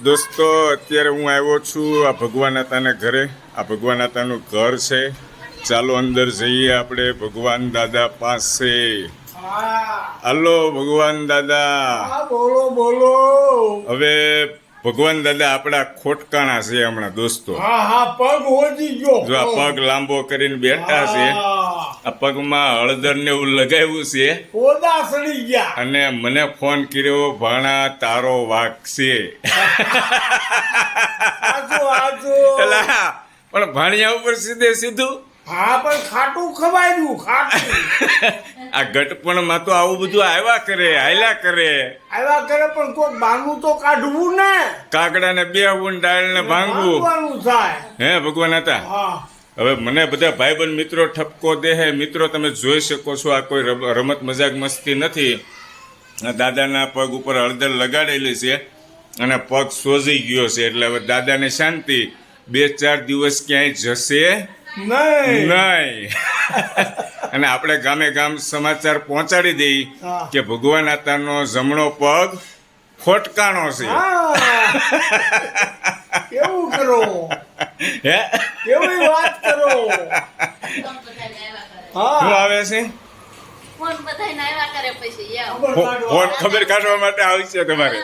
દોસ્તો અત્યારે હું આવ્યો છું આ ભગવાન આતાના ઘરે. આ ભગવાન આતાનું ઘર છે. ચાલો અંદર જઈએ આપણે ભગવાન દાદા પાસે. હાલો ભગવાન દાદા. બોલો બોલો. હવે ભગવાન દાદા આપણા ખોટકાણા છે હમણાં દોસ્તો. હા પગ ઓછી ગયો. જો આ પગ લાંબો કરીને બેઠા છે. આ પગમાં હળદર ને એવું લગાવ્યું છે. પોદા સડી ગયા. અને મને ફોન કર્યો, ભાણા તારો વાક છે. એલા, પણ ભાણિયા ઉપર સીધે સીધું. હા પણ ખાટું ખવાયું ખાટું. આ ગટપણમાં તો આવું બધું આવ્યા કરે, હાલ્યા કરે. આવ્યા કરે પણ કોઈ બાનું તો કાઢવું ને. કાકડાને બેહવું, ડાળને ભાંગવું. ભાંગવાનું થાય. હે ભગવાન હતા. હા હવે મને બધા ભાઈબંધ મિત્રો ઠપકો દે હે. મિત્રો તમે જોઈ શકો છો આ કોઈ રમત મજાક મસ્તી નથી. આ દાદાના પગ ઉપર હળદર લગાડેલી છે અને પગ સોજી ગયો છે. એટલે હવે દાદાને શાંતિ. 2-4 દિવસ ક્યાંય જશે નહીં. નહીં. અને આપણે ગામે ગામ સમાચાર પહોંચાડી દઈ કે ભગવાન આતાનો જમણો પગ ખોટકાણો છે. કેવું કરો, હે કેવી વાત કરો. શું આવે છે? ફોન બધાય આવ્યા કરે પછી ફોન ખબર કાઢવા માટે આવશે તમારે.